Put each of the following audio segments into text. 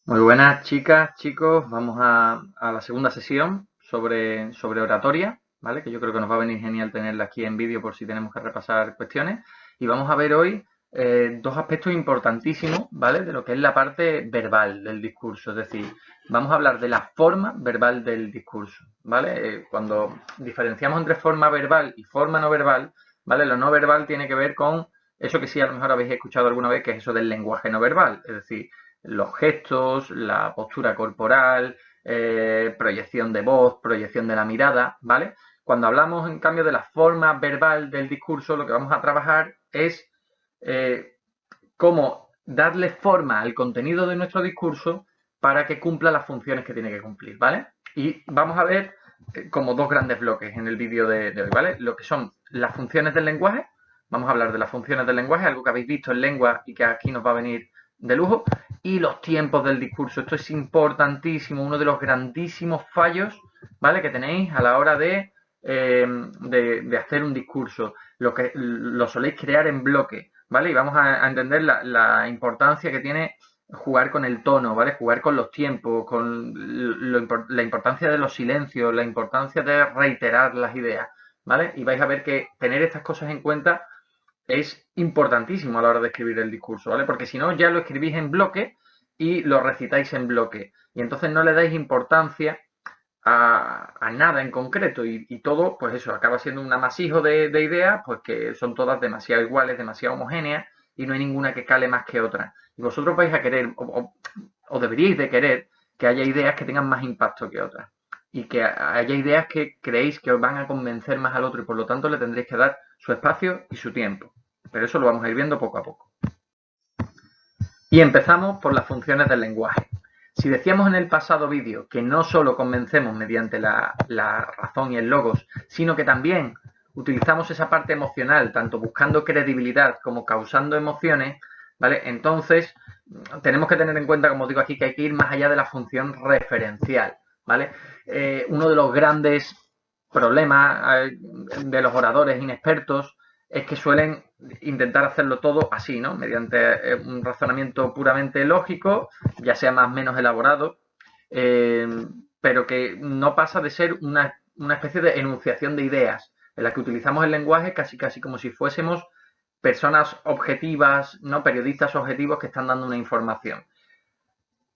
Muy buenas chicas, chicos. Vamos a la segunda sesión sobre oratoria, ¿vale? Que yo creo que nos va a venir genial tenerla aquí en vídeo por si tenemos que repasar cuestiones. Y vamos a ver hoy dos aspectos importantísimos, ¿vale? De lo que es la parte verbal del discurso. Es decir, vamos a hablar de la forma verbal del discurso, ¿vale? Cuando diferenciamos entre forma verbal y forma no verbal, ¿vale? Lo no verbal tiene que ver con eso que sí a lo mejor habéis escuchado alguna vez, que es eso del lenguaje no verbal. Es decir, los gestos, la postura corporal, proyección de voz, proyección de la mirada, ¿vale? Cuando hablamos, en cambio, de la forma verbal del discurso, lo que vamos a trabajar es eh, cómo darle forma al contenido de nuestro discurso para que cumpla las funciones que tiene que cumplir, ¿vale? Y vamos a ver como dos grandes bloques en el vídeo de hoy, ¿vale? Lo que son las funciones del lenguaje, vamos a hablar de las funciones del lenguaje, algo que habéis visto en lengua y que aquí nos va a venir de lujo, y los tiempos del discurso. Esto es importantísimo, uno de los grandísimos fallos, ¿vale? Que tenéis a la hora de hacer un discurso. Lo soléis crear en bloque, ¿vale? Y vamos a entender la importancia que tiene jugar con el tono, ¿vale? Jugar con los tiempos, con la importancia de los silencios, la importancia de reiterar las ideas, ¿vale? Y vais a ver que tener estas cosas en cuenta es importantísimo a la hora de escribir el discurso, ¿vale? Porque si no, ya lo escribís en bloque y lo recitáis en bloque. Y entonces no le dais importancia a nada en concreto y todo, pues eso, acaba siendo un amasijo de ideas, pues que son todas demasiado iguales, demasiado homogéneas y no hay ninguna que cale más que otra. Y vosotros vais a querer, o deberíais de querer, que haya ideas que tengan más impacto que otras y que haya ideas que creéis que os van a convencer más al otro y por lo tanto le tendréis que dar su espacio y su tiempo. Pero eso lo vamos a ir viendo poco a poco. Y empezamos por las funciones del lenguaje. Si decíamos en el pasado vídeo que no solo convencemos mediante la razón y el logos, sino que también utilizamos esa parte emocional, tanto buscando credibilidad como causando emociones, ¿vale? Entonces, tenemos que tener en cuenta, como digo aquí, que hay que ir más allá de la función referencial, ¿vale? Uno de los grandes problemas de los oradores inexpertos es que suelen intentar hacerlo todo así, ¿no? Mediante un razonamiento puramente lógico, ya sea más o menos elaborado, eh, pero que no pasa de ser una especie de enunciación de ideas, en la que utilizamos el lenguaje casi como si fuésemos personas objetivas, no periodistas objetivos que están dando una información.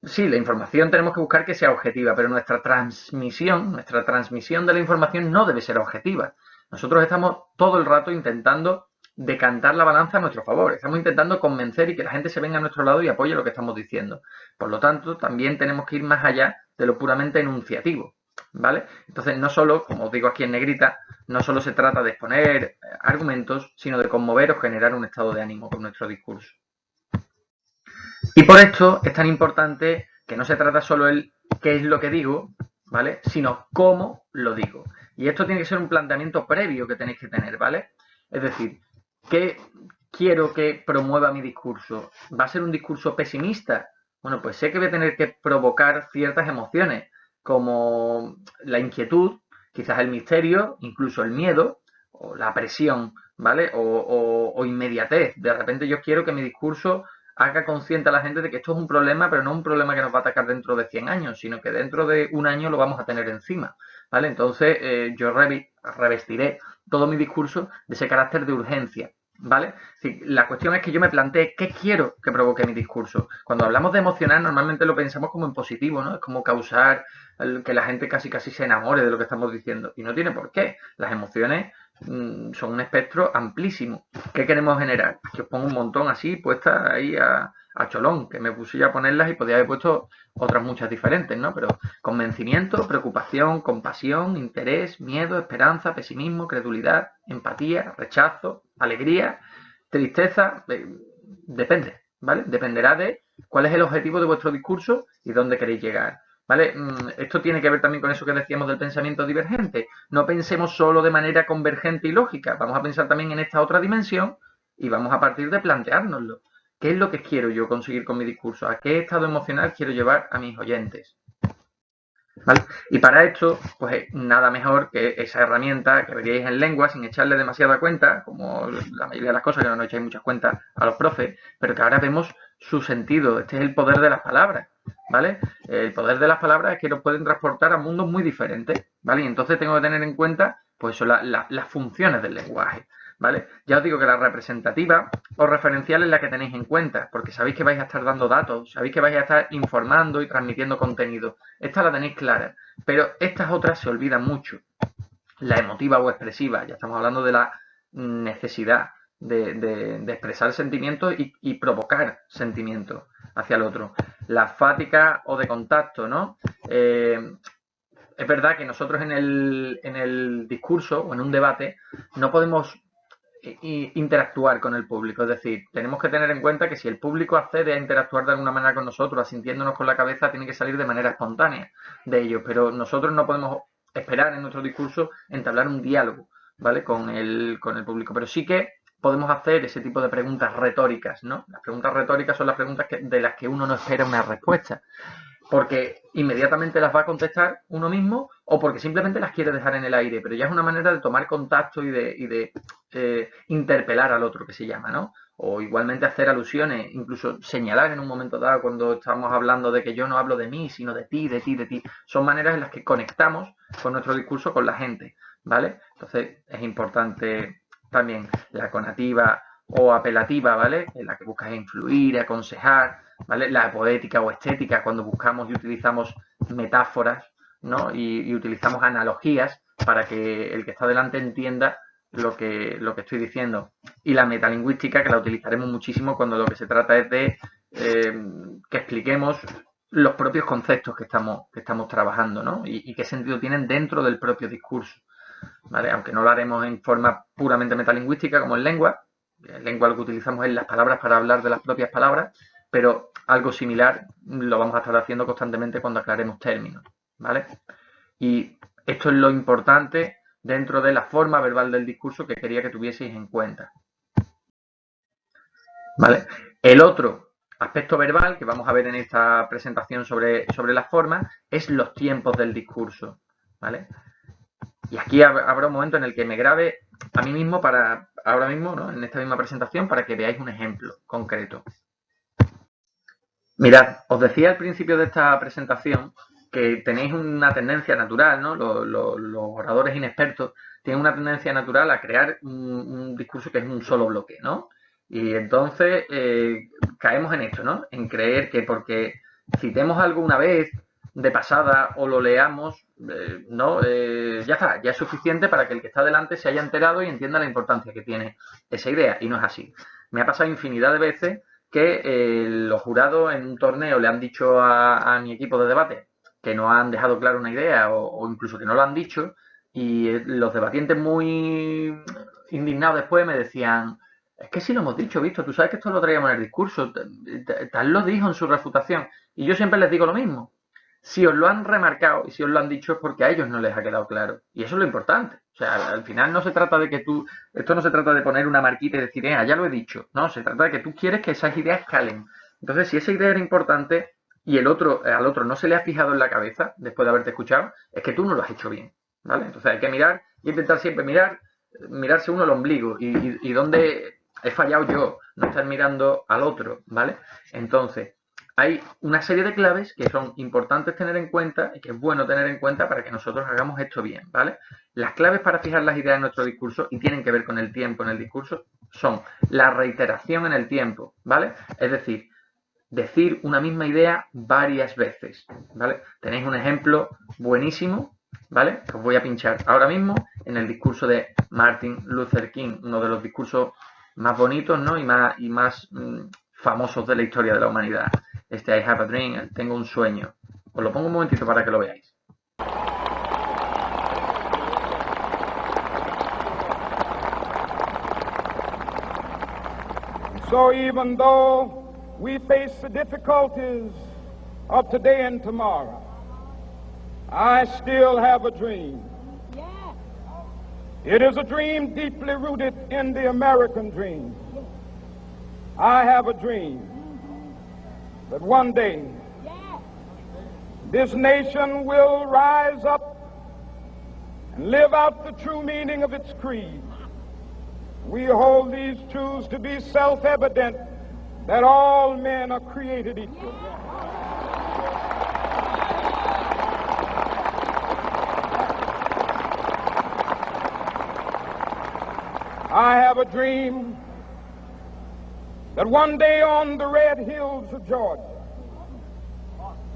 Sí, la información tenemos que buscar que sea objetiva, pero nuestra transmisión de la información no debe ser objetiva. Nosotros estamos todo el rato intentando decantar la balanza a nuestro favor. Estamos intentando convencer y que la gente se venga a nuestro lado y apoye lo que estamos diciendo. Por lo tanto, también tenemos que ir más allá de lo puramente enunciativo, ¿vale? Entonces, no solo, como os digo aquí en negrita, no solo se trata de exponer argumentos, sino de conmover o generar un estado de ánimo con nuestro discurso. Y por esto es tan importante que no se trata solo el qué es lo que digo, ¿vale? Sino cómo lo digo. Y esto tiene que ser un planteamiento previo que tenéis que tener, ¿vale? Es decir, ¿qué quiero que promueva mi discurso? ¿Va a ser un discurso pesimista? Bueno, pues sé que voy a tener que provocar ciertas emociones, como la inquietud, quizás el misterio, incluso el miedo, o la presión, ¿vale? O inmediatez. De repente yo quiero que mi discurso haga consciente a la gente de que esto es un problema, pero no un problema que nos va a atacar dentro de 100 años, sino que dentro de un año lo vamos a tener encima, ¿vale? Entonces yo revestiré todo mi discurso de ese carácter de urgencia, ¿vale? Sí, la cuestión es que yo me planteé qué quiero que provoque mi discurso. Cuando hablamos de emocionar, normalmente lo pensamos como en positivo, ¿no? Es como causar que la gente casi se enamore de lo que estamos diciendo. Y no tiene por qué. Las emociones son un espectro amplísimo. ¿Qué queremos generar? Aquí os pongo un montón así, puestas ahí a cholón, que me puse ya a ponerlas y podía haber puesto otras muchas diferentes, ¿no? Pero convencimiento, preocupación, compasión, interés, miedo, esperanza, pesimismo, credulidad, empatía, rechazo, alegría, tristeza, depende, ¿vale? Dependerá de cuál es el objetivo de vuestro discurso y dónde queréis llegar. ¿Vale? Esto tiene que ver también con eso que decíamos del pensamiento divergente. No pensemos solo de manera convergente y lógica, vamos a pensar también en esta otra dimensión y vamos a partir de planteárnoslo. ¿Qué es lo que quiero yo conseguir con mi discurso? ¿A qué estado emocional quiero llevar a mis oyentes? ¿vale? Y para esto, pues nada mejor que esa herramienta que veríais en lengua sin echarle demasiada cuenta, como la mayoría de las cosas que no nos echáis muchas cuentas a los profes, pero que ahora vemos su sentido. Este es el poder de las palabras, ¿vale? El poder de las palabras es que nos pueden transportar a mundos muy diferentes, ¿vale? Y entonces tengo que tener en cuenta, pues eso, las funciones del lenguaje, ¿vale? Ya os digo que la representativa o referencial es la que tenéis en cuenta, porque sabéis que vais a estar dando datos, sabéis que vais a estar informando y transmitiendo contenido. Esta la tenéis clara, pero estas otras se olvidan mucho. La emotiva o expresiva, ya estamos hablando de la necesidad de expresar sentimientos y provocar sentimientos hacia el otro. La fática o de contacto, ¿no? Es verdad que nosotros en el discurso o en un debate no podemos interactuar con el público. Es decir, tenemos que tener en cuenta que si el público accede a interactuar de alguna manera con nosotros, asintiéndonos con la cabeza, tiene que salir de manera espontánea de ellos. Pero nosotros no podemos esperar en nuestro discurso entablar un diálogo, ¿vale? Con el público. Pero sí que podemos hacer ese tipo de preguntas retóricas, ¿no? Las preguntas retóricas son las preguntas de las que uno no espera una respuesta, porque inmediatamente las va a contestar uno mismo o porque simplemente las quiere dejar en el aire, pero ya es una manera de tomar contacto y de interpelar al otro, que se llama, ¿no? O igualmente hacer alusiones, incluso señalar en un momento dado cuando estamos hablando de que yo no hablo de mí, sino de ti, de ti, de ti. Son maneras en las que conectamos con nuestro discurso con la gente, ¿vale? Entonces es importante también la conativa o apelativa, ¿vale? En la que buscas influir, aconsejar, ¿vale? La poética o estética, cuando buscamos y utilizamos metáforas, ¿no? Y utilizamos analogías para que el que está delante entienda lo que estoy diciendo. Y la metalingüística, que la utilizaremos muchísimo cuando lo que se trata es de que expliquemos los propios conceptos que estamos trabajando, ¿no? Y qué sentido tienen dentro del propio discurso, ¿vale? Aunque no lo haremos en forma puramente metalingüística como en lengua. En lengua lo que utilizamos es las palabras para hablar de las propias palabras, pero algo similar lo vamos a estar haciendo constantemente cuando aclaremos términos, ¿vale? Y esto es lo importante dentro de la forma verbal del discurso que quería que tuvieseis en cuenta, ¿vale? El otro aspecto verbal que vamos a ver en esta presentación sobre las formas es los tiempos del discurso, ¿vale? Y aquí habrá un momento en el que me grabe a mí mismo para ahora mismo, ¿no? En esta misma presentación, para que veáis un ejemplo concreto. Mirad, os decía al principio de esta presentación que tenéis una tendencia natural, ¿no? Los oradores inexpertos tienen una tendencia natural a crear un discurso que es un solo bloque, ¿no? Y entonces caemos en esto, ¿no? En creer que porque citemos algo una vez de pasada o lo leamos, no, ya está, ya es suficiente para que el que está delante se haya enterado y entienda la importancia que tiene esa idea. Y no es así. Me ha pasado infinidad de veces que los jurados en un torneo le han dicho a mi equipo de debate que no han dejado claro una idea o incluso que no lo han dicho y los debatientes muy indignados después me decían, es que sí lo hemos dicho, visto, tú sabes que esto lo traíamos en el discurso, tal lo dijo en su refutación. Y yo siempre les digo lo mismo. Si os lo han remarcado y si os lo han dicho es porque a ellos no les ha quedado claro. Y eso es lo importante. O sea, al final no se trata de que tú, esto no se trata de poner una marquita y decir, ya lo he dicho. No, se trata de que tú quieres que esas ideas calen. Entonces, si esa idea era importante y el otro, al otro no se le ha fijado en la cabeza después de haberte escuchado, es que tú no lo has hecho bien. ¿Vale? Entonces hay que mirar y intentar siempre mirarse uno al ombligo y dónde he fallado yo, no estar mirando al otro, ¿vale? Entonces, hay una serie de claves que son importantes tener en cuenta y que es bueno tener en cuenta para que nosotros hagamos esto bien, ¿vale? Las claves para fijar las ideas en nuestro discurso y tienen que ver con el tiempo en el discurso son la reiteración en el tiempo, ¿vale? Es decir, decir una misma idea varias veces, ¿vale? Tenéis un ejemplo buenísimo, ¿vale? Que os voy a pinchar ahora mismo en el discurso de Martin Luther King, uno de los discursos más bonitos, ¿no? Y más famosos de la historia de la humanidad. Este I have a dream, tengo un sueño. Os lo pongo un momentito para que lo veáis. So even though we face the difficulties of today and tomorrow, I still have a dream. It is a dream deeply rooted in the American dream. I have a dream that one day this nation will rise up and live out the true meaning of its creed. We hold these truths to be self-evident, that all men are created equal. I have a dream that one day on the red hills of Georgia,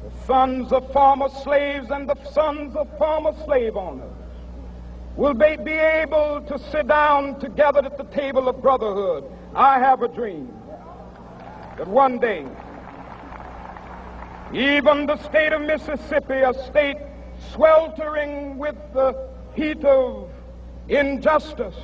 the sons of former slaves and the sons of former slave owners will be able to sit down together at the table of brotherhood. I have a dream that one day, even the state of Mississippi, a state sweltering with the heat of injustice,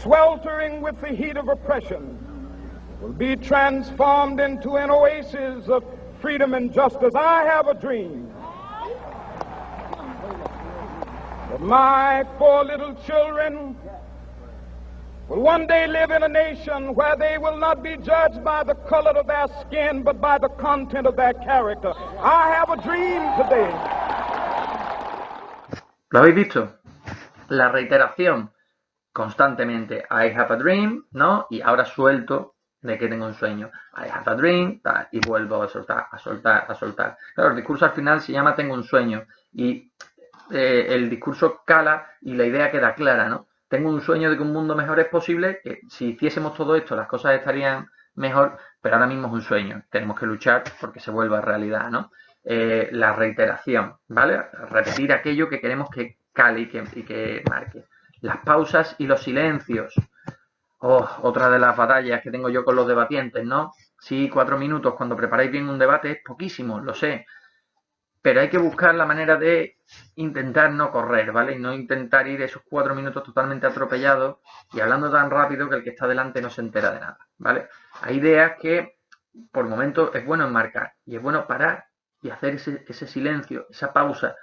sweltering with the heat of oppression, will be transformed into an oasis of freedom and justice. I have a dream that my 4 little children will one day live in a nation where they will not be judged by the color of their skin, but by the content of their character. I have a dream today. ¿Lo habéis visto? La reiteración constantemente. I have a dream, ¿no? Y ahora suelto de que tengo un sueño. I have a dream, tal, y vuelvo a soltar, a soltar, a soltar. Claro, el discurso al final se llama tengo un sueño. Y el discurso cala y la idea queda clara, ¿no? Tengo un sueño de que un mundo mejor es posible, que si hiciésemos todo esto las cosas estarían mejor, pero ahora mismo es un sueño. Tenemos que luchar porque se vuelva realidad, ¿no? La reiteración, ¿vale? Repetir aquello que queremos que cale y que marque. Las pausas y los silencios. Oh, otra de las batallas que tengo yo con los debatientes, ¿no? Sí, 4 minutos cuando preparáis bien un debate es poquísimo, lo sé. Pero hay que buscar la manera de intentar no correr, ¿vale? Y no intentar ir esos 4 minutos totalmente atropellados y hablando tan rápido que el que está delante no se entera de nada, ¿vale? Hay ideas que por momentos es bueno enmarcar y es bueno parar y hacer ese silencio, esa pausa.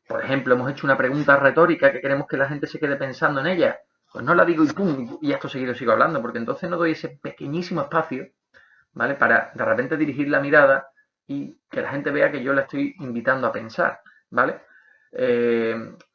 Por ejemplo, hemos hecho una pregunta retórica que queremos que la gente se quede pensando en ella. Pues no la digo y pum, y acto seguido sigo hablando, porque entonces no doy ese pequeñísimo espacio, ¿vale? Para de repente dirigir la mirada y que la gente vea que yo la estoy invitando a pensar, ¿vale?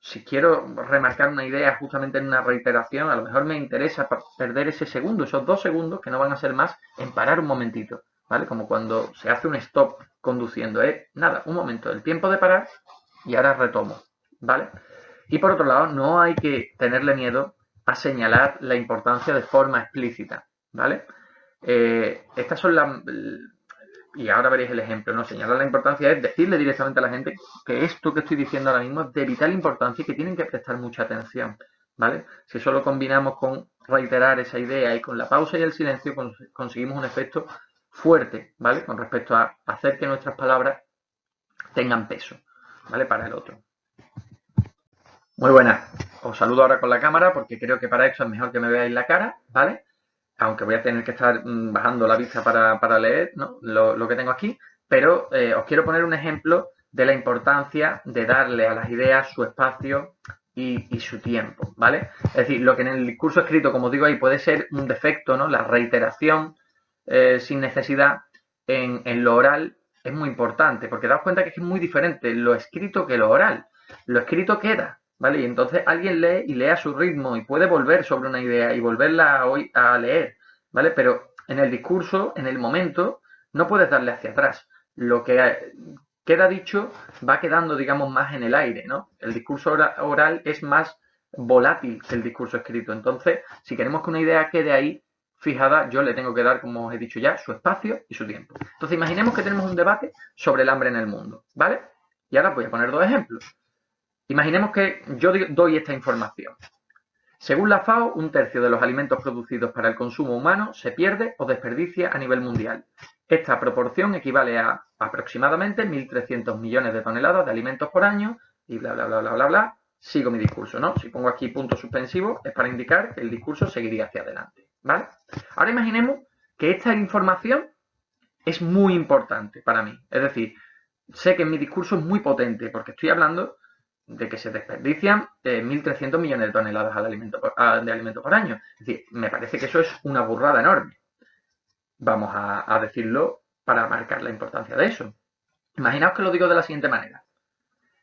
Si quiero remarcar una idea justamente en una reiteración, a lo mejor me interesa perder ese segundo, esos 2 segundos, que no van a ser más, en parar un momentito, ¿vale? Como cuando se hace un stop conduciendo, nada, un momento, el tiempo de parar y ahora retomo, ¿vale? Y por otro lado, no hay que tenerle miedo a señalar la importancia de forma explícita, ¿vale? Estas son las... Y ahora veréis el ejemplo, ¿no? Señalar la importancia es decirle directamente a la gente que esto que estoy diciendo ahora mismo es de vital importancia y que tienen que prestar mucha atención, ¿vale? Si solo combinamos con reiterar esa idea y con la pausa y el silencio, conseguimos un efecto fuerte, ¿vale? Con respecto a hacer que nuestras palabras tengan peso, ¿vale? Para el otro. Muy buenas. Os saludo ahora con la cámara porque creo que para esto es mejor que me veáis la cara, ¿vale? Aunque voy a tener que estar bajando la vista para leer, ¿no? lo que tengo aquí, pero os quiero poner un ejemplo de la importancia de darle a las ideas su espacio y su tiempo, ¿vale? Es decir, lo que en el discurso escrito, como digo ahí, puede ser un defecto, ¿no? La reiteración sin necesidad en lo oral es muy importante, porque daos cuenta que es muy diferente lo escrito que lo oral. Lo escrito queda, ¿vale? Y entonces alguien lee y lee a su ritmo y puede volver sobre una idea y volverla a leer, ¿vale? Pero en el discurso, en el momento, no puedes darle hacia atrás. Lo que queda dicho va quedando, digamos, más en el aire, ¿no? El discurso oral es más volátil que el discurso escrito. Entonces, si queremos que una idea quede ahí fijada, yo le tengo que dar, como os he dicho ya, su espacio y su tiempo. Entonces, imaginemos que tenemos un debate sobre el hambre en el mundo, ¿vale? Y ahora voy a poner 2 ejemplos. Imaginemos que yo doy esta información. Según la FAO, 1/3 de los alimentos producidos para el consumo humano se pierde o desperdicia a nivel mundial. Esta proporción equivale a aproximadamente 1.300 millones de toneladas de alimentos por año y bla, bla, bla, bla, bla, bla. Sigo mi discurso, ¿no? Si pongo aquí punto suspensivo es para indicar que el discurso seguiría hacia adelante, ¿vale? Ahora imaginemos que esta información es muy importante para mí. Es decir, sé que mi discurso es muy potente porque estoy hablando de que se desperdician 1.300 millones de toneladas de alimento por año. Es decir, me parece que eso es una burrada enorme. Vamos a decirlo para marcar la importancia de eso. Imaginaos que lo digo de la siguiente manera.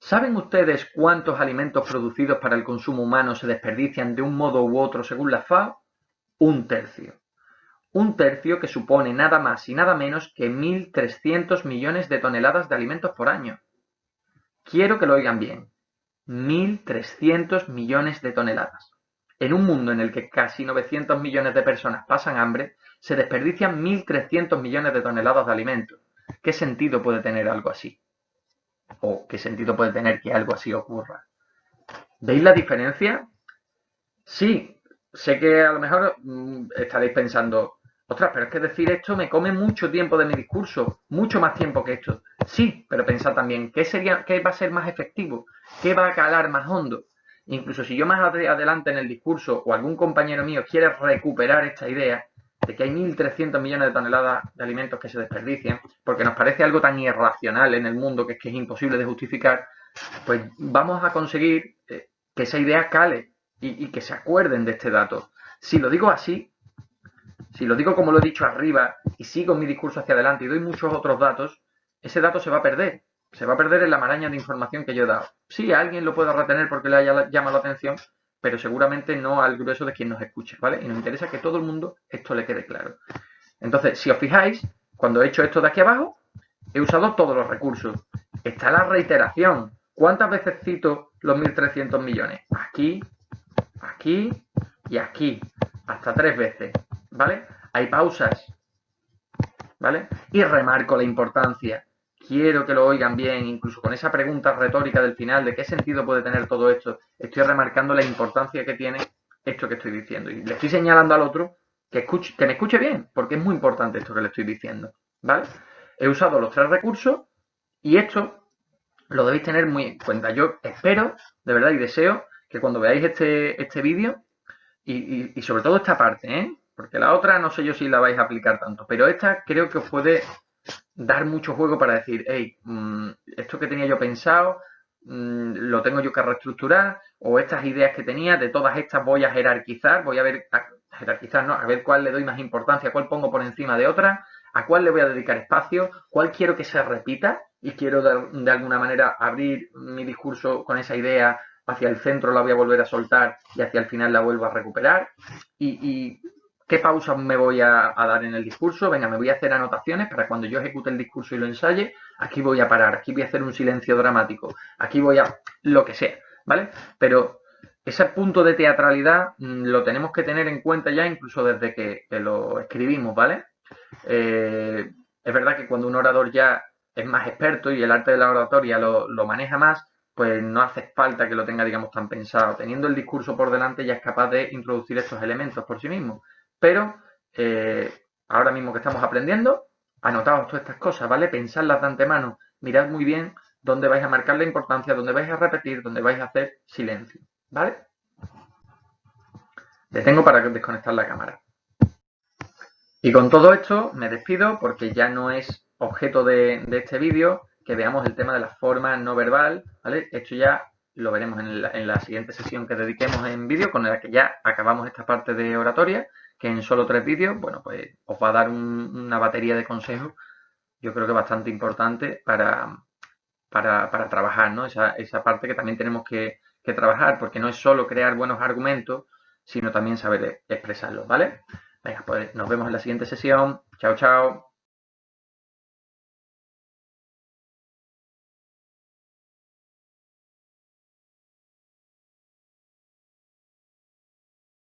¿Saben ustedes cuántos alimentos producidos para el consumo humano se desperdician de un modo u otro según la FAO? Un tercio. Un tercio, que supone nada más y nada menos que 1.300 millones de toneladas de alimentos por año. Quiero que lo oigan bien. 1.300 millones de toneladas. En un mundo en el que casi 900 millones de personas pasan hambre, se desperdician 1.300 millones de toneladas de alimentos. ¿Qué sentido puede tener algo así? ¿O qué sentido puede tener que algo así ocurra? ¿Veis la diferencia? Sí, sé que a lo mejor estaréis pensando, ostras, pero es que decir esto me come mucho tiempo de mi discurso, mucho más tiempo que esto. Sí, pero pensad también, ¿qué va a ser más efectivo? ¿Qué va a calar más hondo? Incluso si yo más adelante en el discurso o algún compañero mío quiere recuperar esta idea de que hay 1.300 millones de toneladas de alimentos que se desperdician, porque nos parece algo tan irracional en el mundo que es imposible de justificar, pues vamos a conseguir que esa idea cale y que se acuerden de este dato. Si lo digo así, si lo digo como lo he dicho arriba y sigo mi discurso hacia adelante y doy muchos otros datos, ese dato se va a perder. Se va a perder en la maraña de información que yo he dado. Sí, a alguien lo puedo retener porque le haya llamado la atención, pero seguramente no al grueso de quien nos escuche, ¿vale? Y nos interesa que todo el mundo esto le quede claro. Entonces, si os fijáis, cuando he hecho esto de aquí abajo, he usado todos los recursos. Está la reiteración. ¿Cuántas veces cito los 1.300 millones? Aquí, aquí y aquí. Hasta 3 veces, ¿vale? Hay pausas, ¿vale? Y remarco la importancia. Quiero que lo oigan bien, incluso con esa pregunta retórica del final de qué sentido puede tener todo esto. Estoy remarcando la importancia que tiene esto que estoy diciendo. Y le estoy señalando al otro que me escuche bien, porque es muy importante esto que le estoy diciendo, ¿vale? He usado los 3 recursos y esto lo debéis tener muy en cuenta. Yo espero, de verdad, y deseo que cuando veáis este vídeo, y sobre todo esta parte, porque la otra no sé yo si la vais a aplicar tanto, pero esta creo que os puede dar mucho juego para decir, hey, esto que tenía yo pensado, lo tengo yo que reestructurar, o estas ideas que tenía, de todas estas voy a jerarquizar, voy a ver, jerarquizar, ¿no? A ver cuál le doy más importancia, cuál pongo por encima de otra, a cuál le voy a dedicar espacio, cuál quiero que se repita y quiero de alguna manera abrir mi discurso con esa idea hacia el centro, la voy a volver a soltar y hacia el final la vuelvo a recuperar. Y ¿qué pausas me voy a dar en el discurso? Venga, me voy a hacer anotaciones para cuando yo ejecute el discurso y lo ensaye, aquí voy a parar, aquí voy a hacer un silencio dramático, aquí voy a lo que sea, ¿vale? Pero ese punto de teatralidad lo tenemos que tener en cuenta ya incluso desde que lo escribimos, ¿vale? Es verdad que cuando un orador ya es más experto y el arte de la oratoria lo maneja más, pues no hace falta que lo tenga, digamos, tan pensado. Teniendo el discurso por delante ya es capaz de introducir estos elementos por sí mismo. Pero ahora mismo que estamos aprendiendo, anotaos todas estas cosas, ¿vale? Pensadlas de antemano, mirad muy bien dónde vais a marcar la importancia, dónde vais a repetir, dónde vais a hacer silencio, ¿vale? Detengo para desconectar la cámara. Y con todo esto me despido porque ya no es objeto de este vídeo que veamos el tema de la forma no verbal, ¿vale? Esto ya lo veremos en la siguiente sesión que dediquemos en vídeo, con la que ya acabamos esta parte de oratoria, que en solo 3 vídeos, bueno, pues os va a dar una batería de consejos, yo creo que bastante importante para trabajar, ¿no? Esa parte que también tenemos que trabajar, porque no es solo crear buenos argumentos, sino también saber expresarlos, ¿vale? Venga, pues nos vemos en la siguiente sesión. Chao, chao.